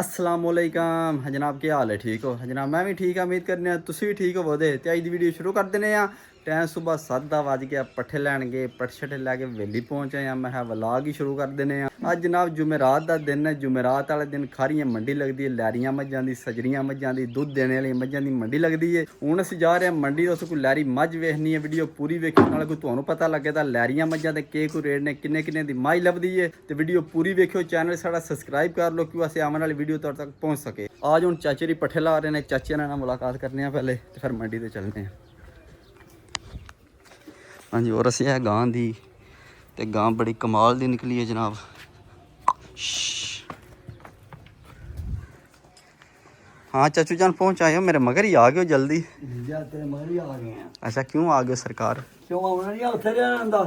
अस्सलामुअलैकुम जनाब, क्या हाल है? ठीक हो जनाब? मैं भी ठीक है, उम्मीद करने तुसी भी ठीक हो। ते अज दी वीडियो शुरू कर देने आ। टाइम सुबह 7 बज गया, पट्ठे लैन गए, पट्ठे शट्ठे लैके वेली पहुंचे हैं। मैं व्लॉग ही शुरू कर देने आ। अज जनाब जुमेरात का दिन है। जुमेरात वाले दिन खारियां मंडी लगती है, लैरियां मझां दी, सजरियां मझां दी, दुध देने वाली मझां दी मंडी लगती है। हुण असीं जा रहे हैं मंडी। उस कोई लैरी मझ वेखनी है, वीडियो पूरी वेखियो, नाले कोई तुहानूं पता लगे तां लैरियां मझां दे कोई रेट ने, किन्ने किन्ने दी मझ लभदी है। तो वीडियो पूरी वेखियो, चैनल साडा सबसक्राइब कर लो क्यों असीं आने वाली वीडियो तुहाडे तक पहुंच सके। आज हुण चाचे दी पट्ठे ला रहे हैं, चाचे नाल मुलाकात करने पहले, तो फिर मंडी ते चलने हैं। हाँ जी, और असी है गां दी, ते गां बड़ी कमाल दी निकली है जनाब। हाँ चाचू जान पहुंच आए हो, मेरे मगर ही आ गए हो जल्दी। तेरे मगर ही आ गए हैं। अच्छा क्यों आ गए सरकार? क्यों आना नहीं? उत्थे रहना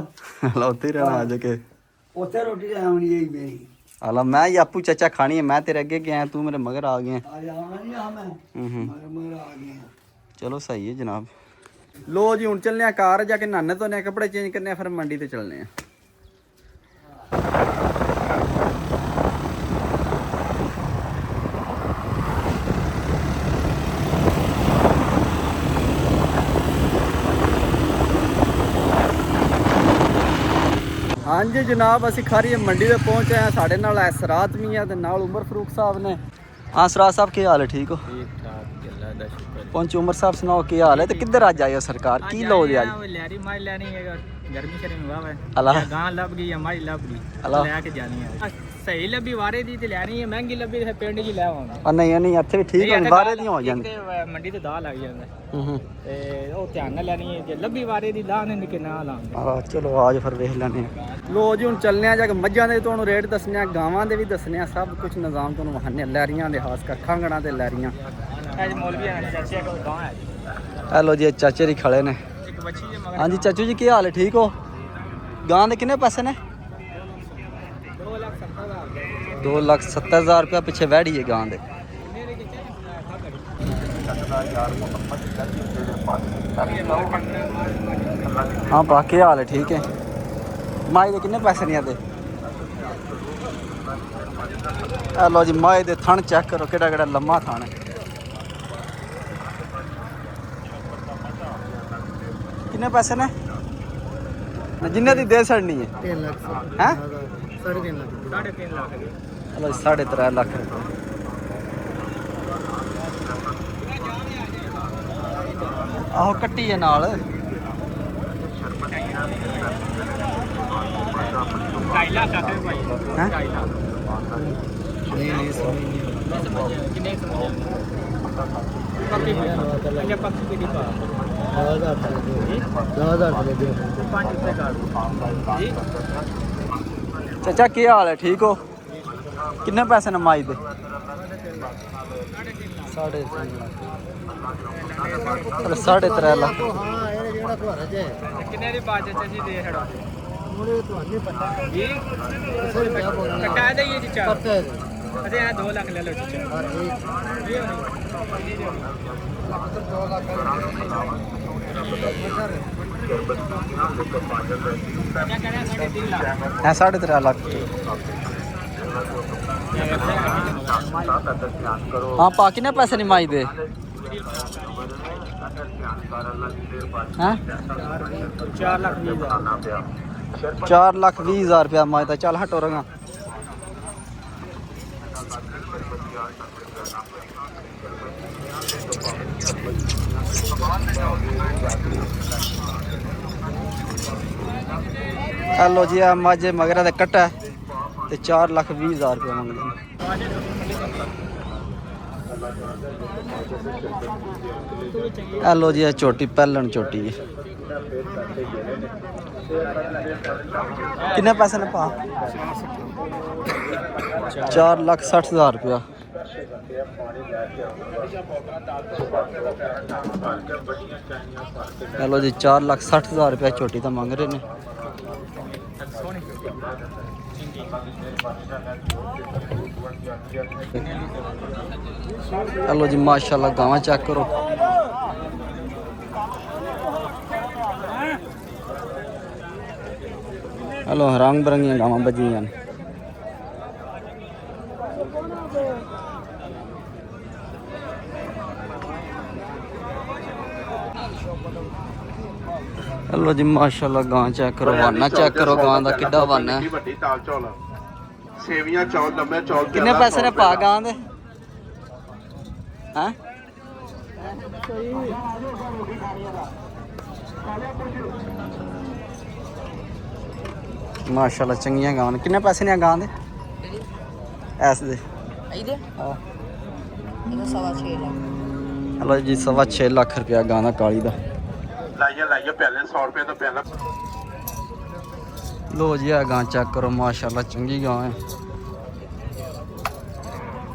अला उत्थे रहना आज के, उत्थे रोटी आनी है मेरी। अला मैं ही आपू चाचा खानी है, मैं तेरे अगे गया, तू मेरे मगर आ गया। आज आना नहीं आ मैं मगर आ गए हैं। चलो सही है जनाब। लो जी हुण चलने कार जाके नहाने धोने, कपड़े चेंज करने, फिर मंडी ते चलने हैं। हाँ जी जनाब, असी खारी मंडी में पहुंचे हैं। साढ़े नाल सरात मियां ते नाल उमर फरूक साहब ने। हाँ सरात साहब क्या हाल है? ठीक हो? ठीक ठाक, अल्लाह दा शुक्र। पहुंचे। उमर साहब सुनाओ क्या हाल है? तो किधर आज आए हो सरकार? की लो जी आज? लहरी माई लेनी है, गर्मी शर्मी हुआ है। अल्लाह गां लभ गई या माई लभ गई, अल्लाह लेके जानी है। सही लभी वारे दी ते लेनी है, महंगी लभी ते पिंड जी ले आवांगे। और नहीं नहीं इत्थे भी ठीक है, बारे दी हो जांदी मंडी ते दाल लग जांदा ते ओ ध्यान नाल लेनी है। जे लभी वारे दी लाने ने कि ना लांगे। हां चलो आज फिर देख लेने। लो जी हुण चलने आ, जाके मझां दे तुहानूं रेट दसने, गावां दे भी दसने, सब कुछ निजाम तुहानूं वखाने। लैरियां दे खास कर खांगणा ते लैरियां। आज मौलवी आने चाचे को गांव है। हेलो जी, चाचे जी खड़े ने। एक बच्ची है मगर। हाँ जी चाचू जी क्या हाल है? ठीक हो? गां दे किन्ने पैसे ने? 2,70,000 रुपया पिछे वैड़ी है गां दे। हाँ पा क्या हाल है? ठीक है। माई दे किन्ने पैसे नहीं आते? लो जी माई दे थन चेक करो, केड़ा केड़ा लम्मा थन है। किन्ने पैसे ने? जिन्ने दी दे छड़नी है। 3 लाख हैं? 3.5 लाख। 3.5 लाख। चलो 3.5 लाख रुपये। आहो कट्टी है नाल। 2.5 लाख आखे भाई। हैं? 2.5 लाख। नहीं समझ नहीं। किन्ने समझ पक्की अच्छा पक्की की डिपा 10,000 दे 5 रुपए का जी। चाचा क्या हाल है? ठीक हो? किन्ने पैसे ने माई दे? 3.5 लाख। चलो 3.5 लाख। हाँ ये जेड़ा घर है किन्ने दी बात चाचा जी दे छड़ो मुझे तो नहीं पता जी। कटा दे ये चाचा। पता है। अरे यहाँ 2 लाख ले लो चाचा। और एक ये तो 2 लाख क्या कह रहे हैं? 3.5 लाख। है 3.5 लाख। हाँ पा किन्ने पैसे नहीं माई दे? हैं? 4,20,000 रुपया माई दा। चल हटो रंगा। हेलो जी, माजे मगरा दे कट्टा ते 4,20,000 रुपया मंगदे। हेलो जी, चोटी पहलन चोटी है। किन्ने पैसे ने पा? 4,60,000 रुपया। हेलो जी, 4,60,000 रुपया चोटी तो मांग रहे ने। हेलो जी माशाल्लाह, गावां चेक करो। हेलो, रंग बिरंगियां गावां बजी हैं। ਲੋ ਜੀ ਮਾਸ਼ਾਅੱਲਾ ਗਾਂ ਚੈੱਕ ਕਰੋ, ਵਾਨਾ ਚੈੱਕ ਕਰੋ ਗਾਂ ਦਾ ਕਿੱਡਾ ਵਾਨਾ ਹੈ। ਵੱਡੀ ਦਾਲ ਚੌਲ ਸੇਵੀਆਂ ਚੌਲ ਲੰਮੇ ਚੌਲ ਕਿੰਨੇ ਪੈਸੇ ਨੇ ਪਾ ਗਾਂ ਦੇ ਹੈ? ਮਾਸ਼ਾਅੱਲਾ ਚੰਗੀਆਂ ਗਾਂ ਨੇ। ਕਿੰਨੇ ਪੈਸੇ ਨੇ ਆ ਗਾਂ ਦੇ ਐਸ ਦੇ? ਇਹਦੇ ਹਾਂ ਇਹਦਾ 6.5 ਲੱਖ। ਹਲੋ ਜੀ 6.5 ਲੱਖ ਰੁਪਇਆ ਗਾਂ ਦਾ ਕਾਲੀ ਦਾ। ਲਾਈਏ ਪਹਿਲੇ 100 ਰੁਪਏ ਦਾ ਪਹਿਲਾਂ ਲੋ ਜੀ ਆ ਗਾਂ ਚੈੱਕ ਕਰੋ, ਮਾਸ਼ਾਅੱਲਾ ਚੰਗੀ ਗਾਂ ਹੈ।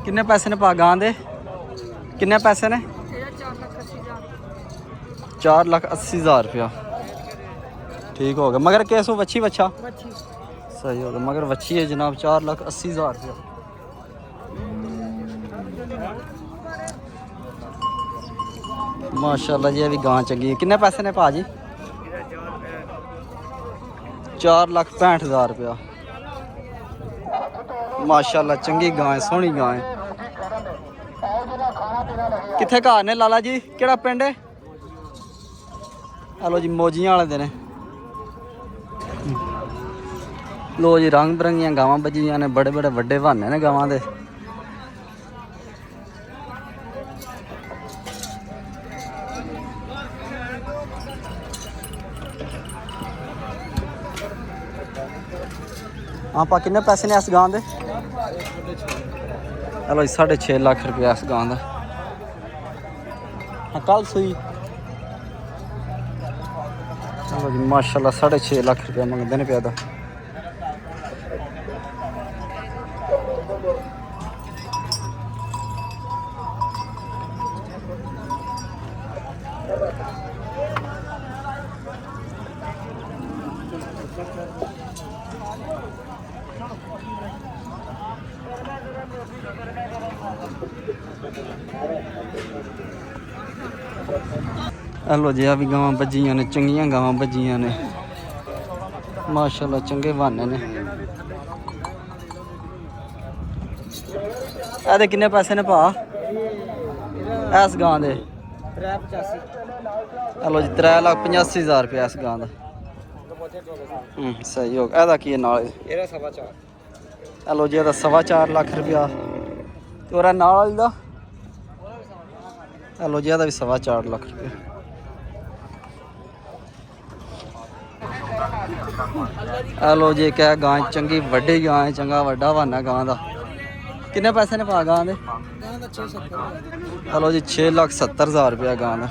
ਕਿੰਨੇ ਪੈਸੇ ਨੇ ਪਾ ਗਾਂ ਦੇ? ਕਿੰਨੇ ਪੈਸੇ ਨੇ? 4,80,000 रुपया। ठीक हो गया। मगर कैसो वच्छी वच्छा सही हो गया, मगर वच्छी है जनाब 4,80,000 रुपया। माशाल्लाह जी अभी गां चंगी है। किन्ने पैसे ने भाजी? 4,65,000 रुपया। माशाल्लाह चंगी गां है, सोहनी गां है। कित्थे घर ने लाला जी? केड़ा पिंड है? हेलो जी मौजियां वाले दिन। लो जी रंग बिरंगियां गावां बजियां ने, बड़े बड़े वड्डे बहाने ने गावां दे। आपा किन्ने पैसे ने इस गां दे? हेलो जी 6.5 लाख रुपया इस गां दा। हाँ कल सुई। चलो जी माशाल्लाह 6.5 लाख रुपया मंगते ने प्यादा। हेलो जी अभी गावां बजियां ने, चंगियां गावां बजियां ने माशाल्लाह, चंगे बहाने ने। ਇਹਦੇ किन्ने पैसे ने भा इस गां दे? 385। हेलो जी 3,85,000 रुपया इस गां दा। सही हो गया। ਇਹਦਾ ਕੀ ਹੈ ਨਾਲ? ਇਹਦਾ 4.5। हेलो जी ਇਹਦਾ 4.25 लाख रुपया। ਤੇ ਉਹਦਾ ਨਾਲ ਵਾਲੀ ਦਾ? हेलो जी ਇਹਦਾ ਵੀ 4.25 लाख रुपया। हेलो जी क्या गां चंगी वड्डी गां है, चंगा वड्डा बहाना गां दा। किन्ने पैसे ने पा गां दे? हेलो जी 6,70,000 रुपया गां दा।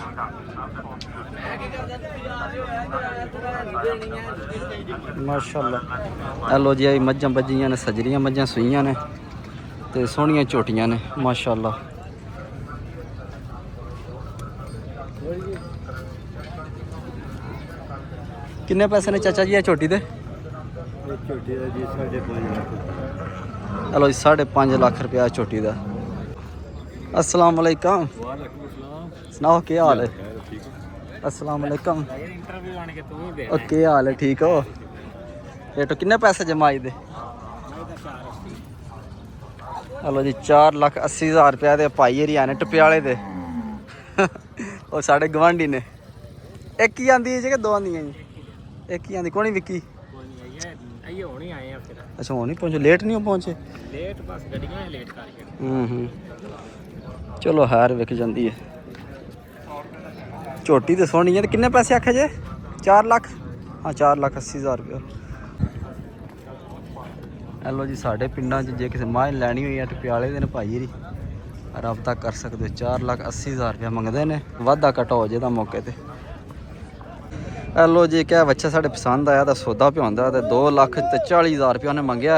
माशाल्लाह। हेलो जी मज्जां बजियां ने, सजरियां मज्जां सूइयां ने ते सोहणियां झोटियां ने माशाल्लाह। किन्ने पैसे ने चाचा जी छोटी दे? छोटी दा जी 5.5 लाख। हेलो जी 5.5 लाख रुपया छोटी दा। अस्सलाम वालेकुम। सुनाओ क्या हाल है? अस्सलाम वालेकुम। इंटरव्यू आने के तू ही दे। ओके हाल है ठीक हो? रेटो किन्ने पैसे जमाई दे? हेलो जी 4,80,000 रुपया दे भाई हरी आने टप्याले दे। और साढ़े गवांढी ने। एक ही आंदी है कि दो आंदियां जी? एक ही आंदी। कौन ही विक्की? आइए होनी आए हैं फिर। अच्छा हो नहीं पहुंचे, लेट नहीं हो पहुंचे? लेट बस गड्डियां लेट करके। चलो हैर विक जाती है। झोटी तो सोहनी है। किन्ने पैसे आखे जे? 4 लाख? हाँ 4,80,000 रुपया। हेलो जी साढ़े पिंडा जे किसी मां लैनी हुई है टप्याले दे भाई हरी रबता कर सकते हो। 4,80,000 रुपया मंगते हैं, वाधा घटा हो जाए मौके पर। हेलो जी क्या बच्चा साढ़े पसंद आया तो सौदा पिआंदा तो 2,40,000 रुपया उन्हें मंगया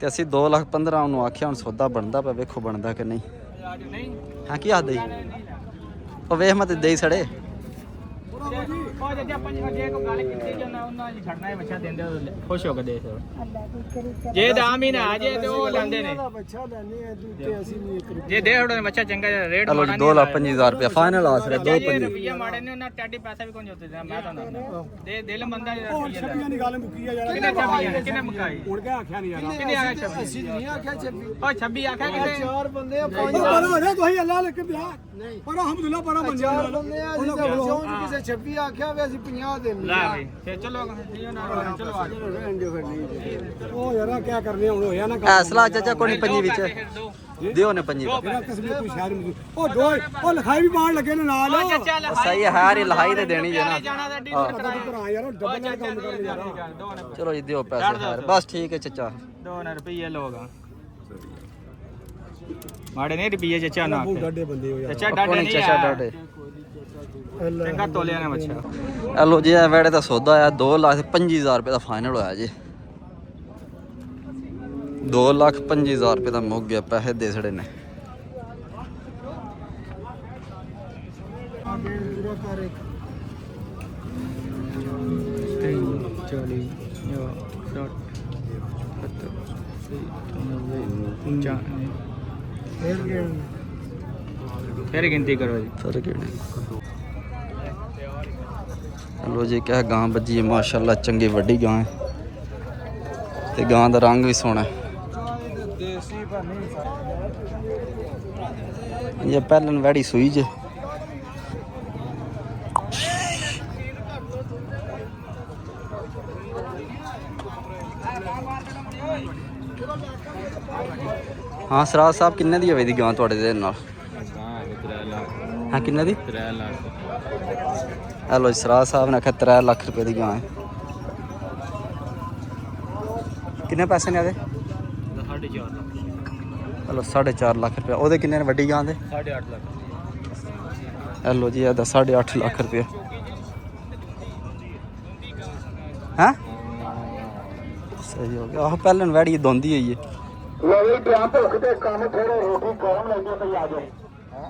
तो असी 2,15,000 उन्होंने आख्या हूँ सौदा बनता पे वेखो बनता कि नहीं। हाँ की आख दई वो वेख मत दई सड़े। खुश हो के दे जे दाम ही ना आ जाए तो वो लेंदे ने। जे दे थोड़ा बच्चा चंगा रेट। हेलो जी 2,25,000 रुपया फाइनल आ सर। 2,25,000 रुपया माड़े ने ना टाडी पैसा भी कौन जोते मैं तो ना दे दिल मंदा छब्बियां दी गल मुक्की है यार। किने मुकाई हुण क्या आख्या नहीं यार। किने आया 26? ਅਸੀਂ ਨਹੀਂ ਆਖਿਆ 26। ओ 26 आखा किते? ਚਾਰ ਬੰਦੇ ਆ 5 ਪਰ ਹੋ ਰਿਹਾ ਤੁਸੀਂ ਅੱਲਾ ਲਿਖ ਕੇ ਦਿਆ। ਪਰ ਅਲਹਮਦੁਲਿਲਾ ਬੜਾ ਬੰਦੇ ਆ। ਉਹਨਾਂ ਕੋਲ ਕਿਸੇ 26 ਆਖਿਆ ਵੀ ਅਸੀਂ 50 ਦੇ ਲੈ ਬਈ ਫੇਰ ਚਲੋ ਚਲੋ ਆ ਜਾਓ ਉਹ ਯਾਰ ਕੀ ਕਰਨੇ ਹੁਣ ਹੋਇਆ ਨਾ ਐਸਲਾ ਚਾਚਾ ਕੋਈ ਪੰਜੀ ਵਿੱਚ ਦਿਓ ਨੇ ਪੰਜੀ ਦਾ ਜਿਹੜਾ ਕਸਮੇ ਕੋਈ ਸ਼ਹਿਰ ਵਿੱਚ ਉਹ ਦੋ ਉਹ ਲਿਖਾਈ ਵੀ ਪਾਣ ਲੱਗੇ ਨੇ ਨਾਲ ਸਹੀ ਹੈ ਯਾਰ ਲਹਾਈ ਤੇ ਦੇਣੀ ਜੇ ਨਾ ਭਰਾ ਯਾਰ ਡਬਲ ਨਾਲ ਕੰਮ ਕਰ ਯਾਰ ਚਲੋ ਜੀ ਦਿਓ ਪੈਸੇ ਯਾਰ ਬਸ ਠੀਕ ਹੈ ਚਾਚਾ 2 ਰੁਪਏ ਲੋਗ ਮਾੜੇ ਨਹੀਂ ਰੁਪਏ ਚਾਚਾ ਨਾ ਬਹੁਤ ਡਾਡੇ ਬੰਦੇ ਹੋ ਯਾਰ ਚਾਚਾ ਡਾਡੇ ਕੋਈ ਨਹੀਂ ਚਾਚਾ ਡਾਡੇ ਚੰਗਾ ਤੋਲਿਆ ਨਾ ਬੱਚਾ ਲੋ ਜੀ ਇਹ ਵੜੇ ਦਾ ਸੌਦਾ ਆ 2,25,000 ਰੁਪਏ ਦਾ ਫਾਈਨਲ ਹੋਇਆ ਜੀ 2,25,000 ਰੁਪਏ ਦਾ ਮੁੱਕ ਗਿਆ ਪੈਸੇ ਦੇ ਛੜੇ ਨੇ ਫਿਰ ਗਿਣਤੀ ਕਰੋ ਜੀ ਫਿਰ ਕਿਹੜੇ ਲੋ ਜੀ ਕਿਆ ਗਾਂ ਵੱਜੀ ਹੈ ਮਾਸ਼ਾਅੱਲਾ ਚੰਗੀ ਵੱਡੀ ਗਾਂ ਹੈ ਤੇ ਗਾਂ ਦਾ ਰੰਗ ਵੀ ਸੋਹਣਾ ਹੈ ਇਹ ਪਹਿਲਨ ਵੜੀ ਸੂਈ ਜੇ ਹਾਂ ਸਰਾਜ ਸਾਹਿਬ ਕਿੰਨੇ ਦੀ ਹੋਵੇ ਦੀ ਗਾਂ ਤੁਹਾਡੇ ਦੇ ਨਾਲ ਹਾਂ ਕਿੰਨੇ ਦੀ 3 ਲੱਖ ਹੈਲੋ ਸਰਾਜ ਸਾਹਿਬ ਨੇ ਆਖਿਆ 3 ਲੱਖ ਰੁਪਏ ਦੀ ਗਾਂ ਹੈ ਕਿੰਨੇ ਪੈਸੇ ਨੇ ਇਹਦੇ 4.5 ਲੱਖ ਹੈਲੋ 4.5 ਲੱਖ ਰੁਪਏ ਉਹਦੇ ਕਿੰਨੇ ਨੇ ਵੱਡੀ ਗਾਂ ਦੇ 8.5 ਲੱਖ ਹੈਲੋ ਜੀ ਇਹਦਾ 8.5 ਲੱਖ ਰੁਪਏ ਹਾਂ ਸਹੀ ਹੋ ਗਿਆ ਆਹ ਪਹਿਲਾਂ ਵੈੜੀ ਦੋਂਦੀ ਹੋਈ ਹੈ ਲੋਈ ਪਿਆ ਭੁੱਖ ਤੇ ਕੰਮ ਥੋੜੇ ਰੋਟੀ ਗਰਮ ਲੈਂਦੇ ਪਈ ਆ ਜਾਓ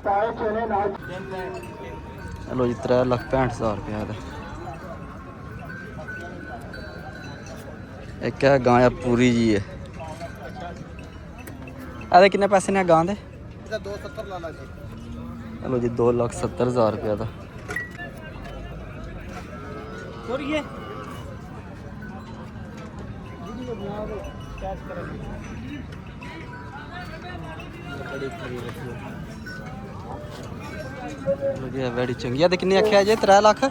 ਤਾਏ ਚਨੇ ਨਾਲ ਹੈਲੋ ਜੀ 3,65,000 ਰੁਪਏ ਦਾ ਇੱਕ ਹੈ ਗਾਂ ਆ ਪੂਰੀ ਜੀ ਹੈ ਇਹਦੇ ਕਿੰਨੇ ਪੈਸੇ ਨੇ ਗਾਂ ਦੇ ਇਹਦਾ 270 ਲਾ ਲਾ ਜੀ ਚਲੋ ਜੀ 2,70,000 ਰੁਪਏ ਦਾ ਤੋਰੀਏ ਚਲੋ ਜੀ ਇਹ ਵੈੜੀ ਚੰਗੀ ਆ ਤੇ ਕਿੰਨੇ ਆਖਿਆ ਜੇ 3 ਲੱਖ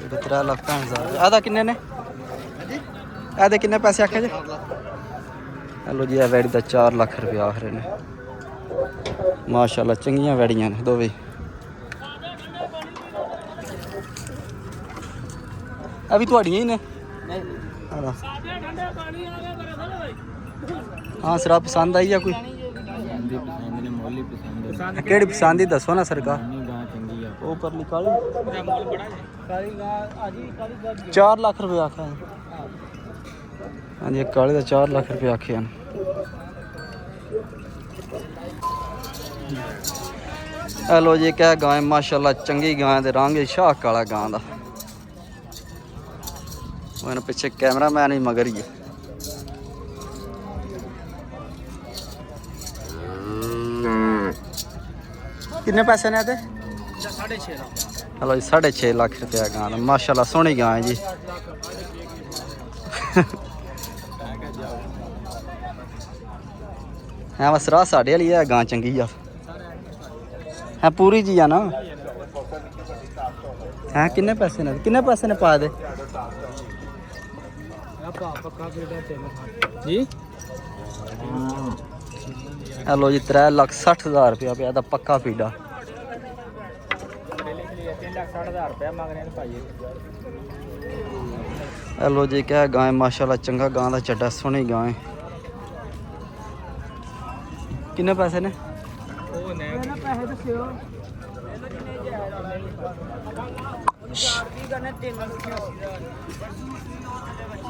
3,65,000 ਆਦਾ ਕਿੰਨੇ ਨੇ ਇਹਦੇ ਕਿੰਨੇ ਪੈਸੇ ਆਖਿਆ ਜੇ ਚਲੋ ਜੀ ਇਹ ਵੈੜੀ ਦਾ 4 ਲੱਖ ਰੁਪਏ ਆਖ ਰਹੇ ਨੇ ਮਾਸ਼ਾਅੱਲਾ ਚੰਗੀਆਂ ਵੈੜੀਆਂ ਨੇ ਦੋਵੇਂ ਆ ਵੀ ਤੁਹਾਡੀਆਂ ਹੀ ਨੇ ਹਾਂ ਸਰਾ ਪਸੰਦ ਆਈ ਆ ਕੋਈ ਕਿਹੜੀ ਪਸੰਦ ਹੀ ਦੱਸੋ ਨਾ ਸਰਕਾਰ ਉਹ ਪਰਲੀ ਕਾਲੀ 4 ਲੱਖ ਰੁਪਏ ਆਖਿਆ ਹਾਂਜੀ ਕਾਲੇ ਦਾ 4 ਲੱਖ ਰੁਪਏ ਆਖਿਆ ਹੈਲੋ ਜੀ ਕਹਿ ਗਾਂ ਮਾਸ਼ਾਅੱਲਾ ਚੰਗੀ ਗਾਂ ਦੇ ਰੰਗ ਸ਼ਾਹ ਕਾਲਾ ਗਾਂ ਦਾ ਉਹਨਾਂ ਪਿੱਛੇ ਕੈਮਰਾਮੈਨ ਵੀ ਮਗਰ ਹੀ ਹੈ ਕਿੰਨੇ ਪੈਸੇ ਨੇ ਇਹਦੇ 6.5 ਲੱਖ ਹਲੋ ਜੀ 6.5 ਲੱਖ ਰੁਪਏ ਗਾਂ ਦਾ ਮਾਸ਼ਾਅੱਲਾ ਸੋਹਣੀ ਗਾਂ ਹੈ ਜੀ ਹੈ ਬਸ ਰਾਹ ਸਾਡੇ ਵਾਲੀ ਹੈ ਗਾਂ ਚੰਗੀ ਆ ਹੈ ਪੂਰੀ ਜੀ ਆ ਨਾ ਹੈ ਕਿੰਨੇ ਪੈਸੇ ਨੇ ਪਾ ਦੇ ਜੀ ਹੈਲੋ ਜੀ 3,60,000 ਰੁਪਇਆ ਪਿਆ ਦਾ ਪੱਕਾ ਪੀੜਾ 3,60,000 ਰੁਪਏ ਮੰਗ ਰਹੇ ਨੇ ਭਾਈ ਹੈਲੋ ਜੀ ਕਿਆ ਗਾਂ ਮਾਸ਼ਾਅੱਲਾ ਚੰਗਾ ਗਾਂ ਦਾ ਚੱਡਾ ਸੋਹਣੀ ਗਾਂ ਹੈ ਕਿੰਨੇ ਪੈਸੇ ਨੇ ਉਹ ਨੇ ਪੈਸੇ ਦੱਸਿਓ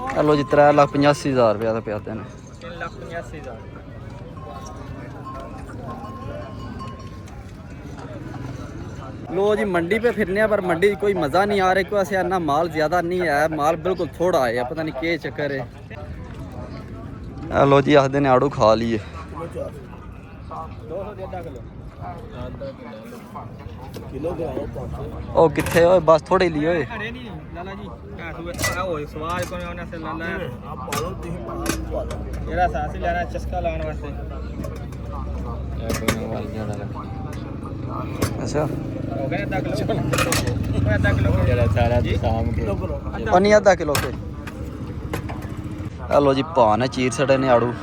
ਹੈਲੋ ਜੀ 3,85,000 ਰੁਪਇਆ ਦਾ ਪਿਆ ਨੇ 3,85,000 लो जी मंडी पे फिरने पर मंडी कोई मज़ा नहीं आ रहा क्यों ना माल ज़्यादा नहीं है माल बिल्कुल थोड़ा है पता नहीं क्या चक्कर है लो जी आखते ने आड़ू खा लिए ओ किथे ओए बस थोड़े लिए ओए लाला जी ओए सवाल कोने होने से लाला मेरा सासी लेना चस्का लाने वास्ते अच्छा हो गए 10 किलो ਅੱਧਾ ਕਿਲੋ ਜਿਹੜਾ ਸਾਰਾ ਸ਼ਾਮ ਕੇ ਪਨੀ ਅੱਧਾ ਕਿਲੋ ਕੇ ਆ ਲੋ ਜੀ ਭਾ ਨੇ ਚੀਰ ਛੜੇ ਨੇ ਆੜੂ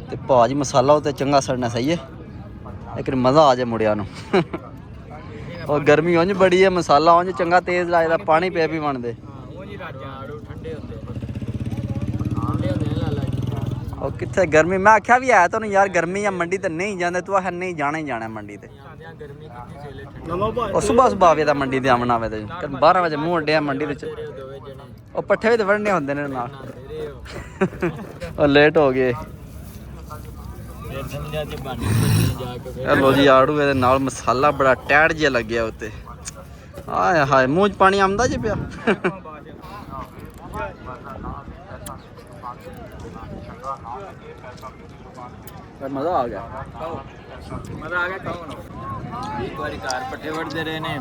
ਤੇ ਭਾ ਜੀ ਮਸਾਲਾ ਉਤੇ ਚੰਗਾ ਸੜਨਾ ਸਹੀ ਹੈ ਲੇਕਿਨ ਮਜ਼ਾ ਆ ਜਾ ਮੁੜਿਆ ਨੂੰ ਉਹ ਗਰਮੀ ਉਂਝ ਬੜੀ ਹੈ ਮਸਾਲਾ ਉਂਝ ਚੰਗਾ ਤੇਜ਼ ਲੱਗਦਾ ਪਾਣੀ ਪੈ ਵੀ ਬਣਦੇ ਉਹ ਜੀ ਰਾਜਾਂ ਆੜੂ ਠੰਡੇ ਹੁੰਦੇ ਠੰਡੇ ਹੁੰਦੇ ਨੇ ਲਾਲਾ ਜੀ ਉਹ ਕਿੱਥੇ ਗਰਮੀ ਮੈਂ ਆਖਿਆ ਵੀ ਹੈ ਤੁਹਾਨੂੰ ਯਾਰ ਗਰਮੀ ਆ ਮੰਡੀ ਤੇ ਨਹੀਂ ਜਾਂਦੇ ਤੂੰ ਆਹ ਨਹੀਂ ਜਾਣਾ ਹੀ ਜਾਣਾ ਮੰਡੀ ਤੇ ਸਾਡਿਆਂ ਗਰਮੀ ਕਿੱਥੇ ਛੇਲੇ ਠੰਡੇ ਲਓ ਭਾਈ ਉਹ ਸੁਬਹ ਸੁਬਹ ਆਵੇ ਦਾ ਮੰਡੀ ਤੇ ਆਵਣਾ ਆਵੇ ਤੇ 12 ਵਜੇ ਮੂੰਹ ਅੱਡਿਆ ਮੰਡੀ ਵਿੱਚ ਦੋਵੇਂ ਜਣੇ ਉਹ ਪੱਠੇ ਵੀ ਤੇ ਵੜਨੇ ਹੁੰਦੇ ਨੇ ਨਾਲ ਤੇਰੇ ਉਹ ਲੇਟ ਹੋ ਗਏ ਫਿਰ ਸਮਝਿਆ ਤੇ ਬਾਣੀ ਜਾ ਕੇ ਇਹ ਲੋ ਜੀ ਆੜੂ ਇਹਦੇ ਨਾਲ ਮਸਾਲਾ ਬੜਾ ਟੈੜ ਜਿਹਾ ਲੱਗਿਆ ਉੱਤੇ ਆਏ ਹਾਏ ਮੂੰਹ 'ਚ ਪਾਣੀ ਆਉਂਦਾ ਜੇ ਪਿਆ ਮਜ਼ਾ ਆ ਗਿਆ ਮਜ਼ਾ ਆ ਗਿਆ ਕੌਣ ਇੱਕ ਵਾਰੀ ਘਰ ਪੱਠੇ ਵੜਦੇ ਰਹੇ ਨੇ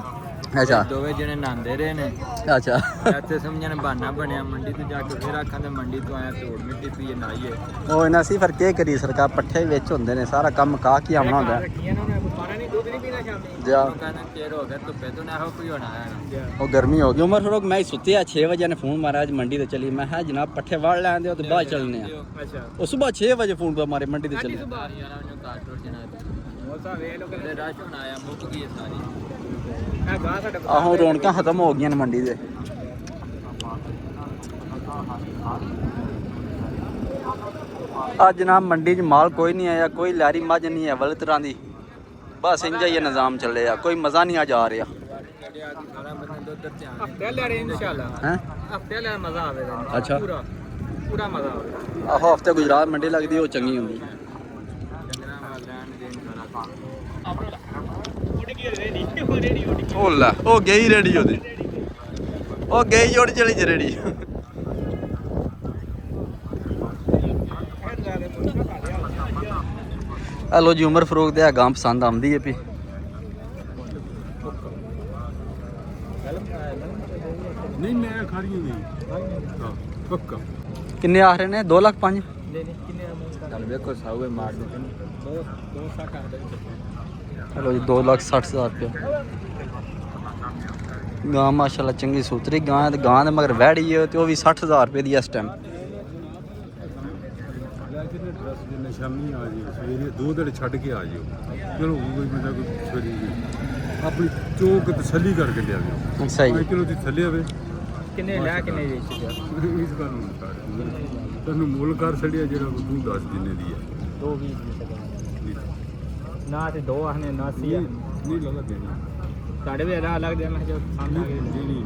ਅੱਛਾ ਦੋਵੇਂ ਜਣੇ ਨਹਾਉਂਦੇ ਰਹੇ ਨੇ ਅੱਛਾ ਇੱਥੇ ਸਮਝਣ ਬਹਾਨਾ ਬਣਿਆ ਮੰਡੀ ਤੇ ਜਾ ਕੇ ਫਿਰ ਆਖਾਂ ਤੇ ਮੰਡੀ ਤੋਂ ਆਇਆ ਧੂੜ ਮਿੱਟੀ ਪੀਏ ਨਾਈਏ ਉਹ ਇਹਨਾਂ ਸੀ ਫਿਰ ਕੀ ਕਰੀ ਸਰਕਾਰ ਪੱਠੇ ਵਿੱਚ ਹੁੰਦੇ ਨੇ ਸਾਰਾ ਕੰਮ ਕਾ ਕੀ ਆਉਣਾ ਹੁੰਦਾ ਰੱਖੀਆਂ ਨਾ ਉਹਨੇ ਪਾਣਾ ਨਹੀਂ ਦੁੱਧ ਨਹੀਂ ਪੀਣਾ ਸ਼ਾਮੀ ਜਾ ਉਹ ਕਹਿੰਦਾ ਤੇਰ ਹੋ ਗਿਆ ਧੁੱਪੇ ਤੋਂ ਨਾ ਹੋ ਕੋਈ ਹੋਣਾ ਹੈ ਉਹ ਗਰਮੀ ਹੋ ਗਈ ਉਮਰ ਥੋੜਾ ਮੈਂ ਸੁੱਤਿਆ 6 ਵਜੇ ਨੇ ਫੋਨ ਮਾਰਿਆ ਅੱਜ ਮੰਡੀ ਤੇ ਚਲੀ ਮੈਂ ਕਿਹਾ ਜਨਾਬ ਪੱਠੇ ਵੜ ਲੈਂਦੇ ਹੋ ਤੇ ਬਾਅਦ ਚੱਲਨੇ ਆ ਅੱਛਾ ਉਹ ਸਵੇਰ 6 ਵਜੇ ਫੋਨ ਪਾ ਮਾਰੇ ਮੰਡੀ ਤੇ ਚਲੀ ਯਾਰ ਉਹਨੂੰ ਕਾਟ ਰੋਟ ਜਣਾ ਉਹ ਸਾ ਵੇ ਲੋਕ ਦੇ ਰਸ਼ ਹੋਣਾ ਆਇਆ ਮੁੱਕ ਗਈ ਹੈ ਸਾਰੀ ਇਹ ਗਾਂ ਸਾਡਾ ਆਹੋ ਰੌਣਕਾਂ ਖਤਮ ਹੋ ਗਈਆਂ ਨੇ ਮੰਡੀ ਦੇ ਅੱਜ ਨਾ ਮੰਡੀ 'ਚ ਮਾਲ ਕੋਈ ਨਹੀਂ ਆਇਆ ਕੋਈ ਲਾਰੀ ਮੱਝ ਨਹੀਂ ਹੈ ਵਲ ਤਰ੍ਹਾਂ ਦੀ ਬਸ ਇੰਜ ਹੀ ਨਿਜ਼ਾਮ ਚੱਲੇ ਆ ਕੋਈ ਮਜ਼ਾ ਨਹੀਂ ਆ ਜਾ ਰਿਹਾ ਹਫਤੇ ਲੈ ਰਹੇ ਇਨਸ਼ਾਅੱਲਾ ਹੈ ਹਫਤੇ ਲੈ ਮਜ਼ਾ ਆਵੇਗਾ ਅੱਛਾ ਪੂਰਾ ਪੂਰਾ ਮਜ਼ਾ ਆਵੇਗਾ ਆਹੋ ਹਫਤੇ ਗੁਜਰਾਤ ਮੰਡੀ ਲੱਗਦੀ ਉਹ ਚੰਗੀ ਹੁੰਦੀ ਜੰਗਲਾਂ ਵਾਲ ਲੈਣ ਦੇਣ ਸਾਰਾ ਉਹ ਲੈ ਉਹ ਗਈ ਰੇੜੀ ਉਹਦੀ ਉਹ ਗਈ ਜੋੜ ਚਲੀ ਜੇ ਰੇੜੀ ਹਲੋ ਜੀ ਉਮਰ ਫਰੂਕ ਦੇ ਆ ਗਾਂ ਪਸੰਦ ਆਉਂਦੀ ਹੈ ਪੀ ਨਹੀਂ ਮੈਂ ਖਾਰੀ ਨਹੀਂ ਹਾਂ ਪੱਕਾ ਕਿੰਨੇ ਆ ਰਹੇ ਨੇ 2 ਲੱਖ 5 ਚੱਲ ਵੇਖੋ ਸਾਊਏ ਮਾਰ ਦੇ ਦੋ ਸਾਕਾ ਹਲੋ ਜੀ 2 ਲੱਖ 60 ਹਜ਼ਾਰ ਰੁਪਏ ਗਾਂ ਮਾਸ਼ਾਅੱਲਾ ਚੰਗੀ ਸੂਤਰੀ ਗਾਂ ਤੇ ਗਾਂ ਦੇ ਮਗਰ ਵਹਿੜੀ ਹੈ ਤੇ ਉਹ ਵੀ 60000 ਰੁਪਏ ਦੀ ਇਸ ਟਾਈਮ ਸ਼ਾਮੀ ਆ ਜਿਓ ਸਵੇਰੇ 2 ਦਿਨ ਛੱਡ ਕੇ ਆ ਜਿਓ ਚਲੋ ਕੋਈ ਬੰਦਾ ਕੋਈ ਸਵੇਰੇ ਆਪਣੀ ਚੋਕ ਤਸੱਲੀ ਕਰਕੇ ਲਿਆਵੇ ਸਹੀ 5 ਕਿਲੋ ਦੀ ਥੱਲੇ ਆਵੇ ਕਿੰਨੇ ਲੈ ਕਿੰਨੇ ਵੇਚ ਗਿਆ ਇਸ ਗੱਲ ਨੂੰ ਤੈਨੂੰ ਮੁੱਲ ਕਰ ਛੜਿਆ ਜਿਹੜਾ ਤੂੰ ਦੱਸ ਜਿੰਨੇ ਦੀ ਹੈ 220 ਨਾ ਤੇ ਦੋ ਆਹਨੇ ਨਾ ਸੀ ਨਹੀਂ ਲੱਗਾ ਦੇਣੀ ਸਾਡੇ ਵੀ ਇਹਦਾ ਅਲੱਗ ਦੇ ਮੈਂ ਜੋ ਸਾਹਮਣੇ ਦੇਣੀ ਨਹੀਂ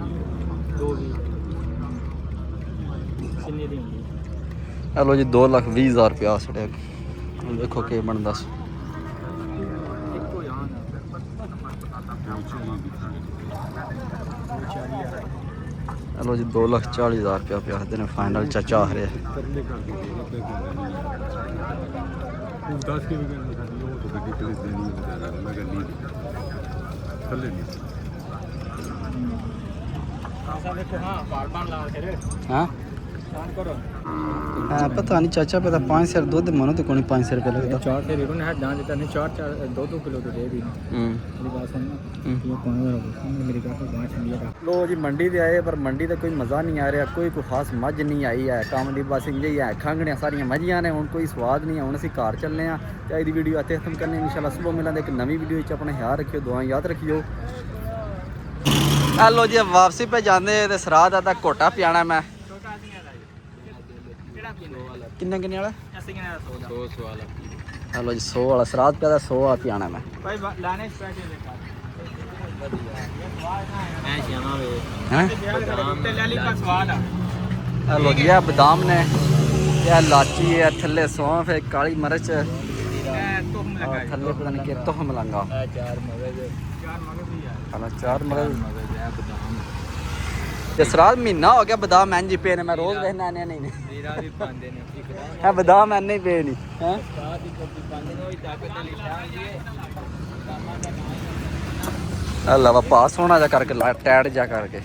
220 ਕਿੰਨੇ ਦੀ ਹੁੰਦੀ ਹਲੋ ਜੀ 2 ਲੱਖ 20 ਹਜ਼ਾਰ ਰੁਪਏ ਆ ਛੜਿਆ ਹੁਣ ਵੇਖੋ ਕੀ ਬਣਦਾ ਇੱਕੋ ਯਾਨ ਹਲੋ ਜੀ 2 ਲੱਖ 40 ਹਜ਼ਾਰ ਰੁਪਏ ਪਿਆ ਨੇ ਫਾਈਨਲ ਚਾਚਾ ਆ ਰਿਹਾ ਕਰਲੇ ਕਰ ਦੇ ਤੂੰ ਦੱਸ ਕੇ ਵੀ ਕਹਿੰਦਾ ਸਾਡੀ ਉਹ ਤਾਂ ਗੱਡੀ ਕਿਲੇ ਦੇਣੀ ਹੈ ਬਜ਼ਾਰਾਂ ਮੈਂ ਗੱਡੀ ਥੱਲੇ ਨਹੀਂ ਆਸਾ ਦੇਖੋ ਹਾਂ ਪਾਰਪਾਂ ਲਾ ਕੇ ਹਾਂ ਸਾਨ ਕਰੋ ਹਾਂ ਪਤਾ ਨਹੀਂ ਚਾਚਾ ਪਤਾ 5 ਸਿਰ ਦੁੱਧ ਮਨੋ ਤੇ ਕੋਈ 500 ਰੁਪਏ ਲੱਗਦਾ ਚਾਰ ਤੇ ਰਿਗਨ ਹੈ ਜਾਂ ਜਿੱਤਾ ਨੇ 2 ਕਿਲੋ ਤੇ ਦੇ ਦੀ ਮੇਰੀ ਬਾਤ ਸੁਣ ਇਹ ਪਾਣੀ ਦਾ ਮੇਰੀ ਗੱਲ ਬਾਤ ਸੁਣੀ ਹੈ ਲੋ ਜੀ ਮੰਡੀ ਤੇ ਆਏ ਪਰ ਮੰਡੀ ਦਾ ਕੋਈ ਮਜ਼ਾ ਨਹੀਂ ਆ ਰਿਹਾ ਕੋਈ ਖਾਸ ਮੱਝ ਨਹੀਂ ਆਈ ਹੈ ਕੰਮ ਦੀ ਬਸ ਇੰਜ ਹੀ ਹੈ ਖੰਗਣੀਆਂ ਸਾਰੀਆਂ ਮੱਝੀਆਂ ਨੇ ਹੁਣ ਕੋਈ ਸਵਾਦ ਨਹੀਂ ਹੁਣ ਅਸੀਂ ਘਰ ਚੱਲਨੇ ਆ ਤੇ ਇਹਦੀ ਵੀਡੀਓ ਇੱਥੇ ਖਤਮ ਕਰਨੀ ਇਨਸ਼ਾਅੱਲਾ ਸਵੇਰ ਮਿਲਾਂਗੇ ਇੱਕ ਨਵੀਂ ਵੀਡੀਓ ਵਿੱਚ ਆਪਣਾ ਖਿਆਲ ਰੱਖਿਓ ਦੁਆ ਯਾਦ ਰੱਖਿਓ ਲੋ ਜੀ ਵਾਪਸੀ ਪੇ ਜਾਂਦੇ ਤੇ ਸਰਾਧ ਦਾ ਘੋਟਾ ਪਿਆਣਾ ਮੈਂ ਛੋਟਾ ਸੀਗਾ ਦਾ ਕਿਹੜਾ ਵਾਲਾ ਕਿੰਨੇ ਵਾਲਾ ਅਸੀਂ ਕਿਹਨਾਂ ਦਾ 100 ਵਾਲਾ ਹਲੋ ਜੀ 100 ਵਾਲਾ ਸਰਾਧ ਪਿਆ ਦਾ 100 ਆ ਪਿਆਣਾ ਮੈਂ ਭਾਈ ਲਾਣੇ ਸਪੈਸ਼ਲ ਦੇ ਮੈਂ ਸ਼ਾਮਾ ਵੇ ਹੈ ਤੇ ਲੈ ਲਈ ਦਾ ਸਵਾਦ ਆ ਹਲੋ ਜੀ ਇਹ ਬਦਾਮ ਨੇ ਇਹ ਲਾਚੀ ਹੈ ਥੱਲੇ ਸੌਂਫ ਹੈ ਕਾਲੀ ਮਿਰਚ ਇਹ ਤੁਮ ਲਗਾਈ ਥੱਲੇ ਪਤਾ ਨਹੀਂ ਕਿ ਤੋਹਮ ਲੰਗਾ ਇਹ ਚਾਰ ਮਗਜ਼ ਵੀ ਆ ਹਲਾ 4 ਮਗਰ ਮਗਜ਼ ਹੈ ਬਦਾਮ ਤੇ ਸਰਾਧ ਮਹੀਨਾ ਹੋ ਗਿਆ ਬਦਾਮ ਐਂਜੀ ਪਏ ਨੇ ਮੈਂ ਰੋਜ਼ ਵੇਖਣਾ ਆਨੇ ਨਹੀਂ ਜੀਰਾ ਵੀ ਪਾਉਂਦੇ ਨੇ ਹੈ ਬਦਾਮ ਐਨੇ ਹੀ ਪਏ ਨਹੀਂ ਹੈ ਸਾਥ ਹੀ ਕੋਪੀ ਪਾਉਂਦੇ ਨੇ ਉਹ ਤਾਕਤ ਵਾਲੀ ਸ਼ਾਹ ਜੀ ਕਾਮਾਂ ਦਾ ਨਾਮ ਅੱਲਾ ਵਾ ਪਾ ਸੋਹਣਾ ਜਿਹਾ ਕਰਕੇ ਟੈਟ ਜਾ ਕਰਕੇ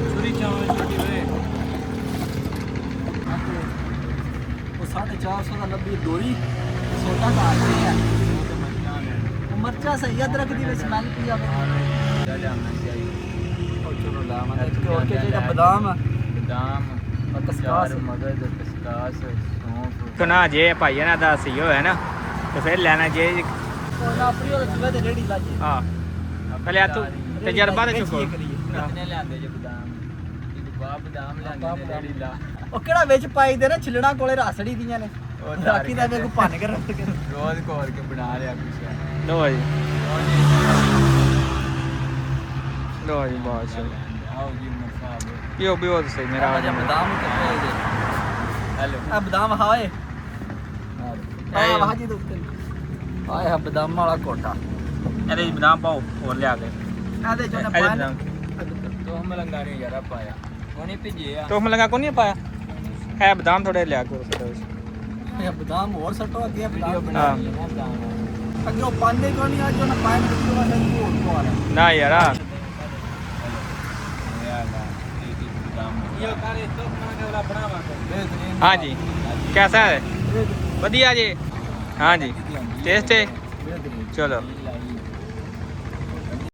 ਛੁਰੀ ਚਾਵਲ ਛੋਟੀ ਵੇ 400 ਦਾ ਲੱਭੀ ਦੋਰੀ ਛੋਟਾ ਦਾ ਆ ਗਿਆ ਮਿਰਚਾਂ ਸਹੀ ਅਦਰਕ ਦੀ ਵਿੱਚ ਲੰਘ ਪਈ ਆਵੇ ਚਲੋ ਲਾਵਾਂ ਤੇ ਜਿਹੜਾ ਬਦਾਮ ਕਸਕਾਸ ਮਗਜ਼ ਕਸਕਾਸ ਸੌਂਫ ਸੁਣਾ ਜੇ ਭਾਈ ਇਹਨਾਂ ਦਾ ਸਹੀ ਹੋਇਆ ਨਾ ਤੇ ਫਿਰ ਲੈਣਾ ਜੇ ਕੋਨਾ ਆਪਣੀ ਉਹ ਚੁਵੇ ਤੇ ਰੇੜੀ ਲਾਜੀ ਹਾਂ ਪਹਿਲੇ ਤੂੰ ਤਜਰਬਾ ਤੇ ਚੁੱਕੋ ਕਿੰਨੇ ਲਿਆਂਦੇ ਜੇ ਬਦਾਮ ਇਹ ਬਾਪ ਬਦਾਮ ਲਿਆਂਦੇ ਰੇੜੀ ਲਾ ਉਹ ਕਿਹੜਾ ਵਿੱਚ ਪਾਈ ਦੇ ਨਾ ਛਿਲਣਾ ਕੋਲੇ ਰਸੜੀ ਦੀਆਂ ਨੇ ਬਾਕੀ ਦਾ ਵੇ ਕੋ ਭੰਨ ਕੇ ਰੱਖ ਕੇ ਰੋਜ਼ ਕੋਰ ਕੇ ਬਣਾ ਲਿਆ ਕੁਛ ਲੋ ਜੀ ਲੋ ਜੀ ਬਹੁਤ ਸਹੀ ਆਓ ਜੀ ਮਸਾਬ ਇਹ ਵੀ ਬਹੁਤ ਸਹੀ ਮੇਰਾ ਆ ਜਾ ਬਦਾਮ ਕਿੱਥੇ ਜੇ ਹੈਲੋ ਆ ਬਦਾਮ ਹਾਏ ਆ ਭਾਜੀ ਦੁੱਤੇ ਆਏ ਆ ਬਦਾਮ ਵਾਲਾ ਕੋਟਾ ਇਹਦੇ ਵਿੱਚ ਬਦਾਮ ਪਾਓ ਹੋਰ ਲਿਆ ਕੇ ਇਹਦੇ ਚੋਂ ਨਾ ਇਹਦੇ ਪਾਣ ਬਦਾਮ ਤੋਂ ਮਲੰਗਾ ਨਹੀਂ ਯਾਰਾ ਪਾਇਆ ਉਹਨੇ ਭਿੱਜੇ ਆ ਤੋਖ ਲਗਾ ਕੋ ਨਹੀਂ ਪਾਇਆ ਹੈ ਬਦਾਮ ਥੋੜੇ ਲਿਆ ਕੇ ਉਸ ਵਿੱਚ ਇਹ ਬਦਾਮ ਹੋਰ ਸੱਟੋ ਅੱਗੇ ਵੀਡੀਓ ਹਾਂ। ਬਣਾਈ ਹੈ ਨਾ ਅੱਗੇ ਉਹ ਪਾਂਦੇ ਕੋ ਨਹੀਂ ਅੱਜ ਉਹਨਾਂ ਪਾਇਆ ਵੀਡੀਓ ਵਾਲਾ ਹੋਰ ਕੋ ਆ ਰਿਹਾ ਨਾ ਯਾਰਾ ਇਹ ਕਾਰੇ ਤੋਂ ਵਾਲਾ ਬਣਾਵਾਂਗੇ हाँ जी कैसा है बढ़िया जी हाँ जी टेस्ट है चलो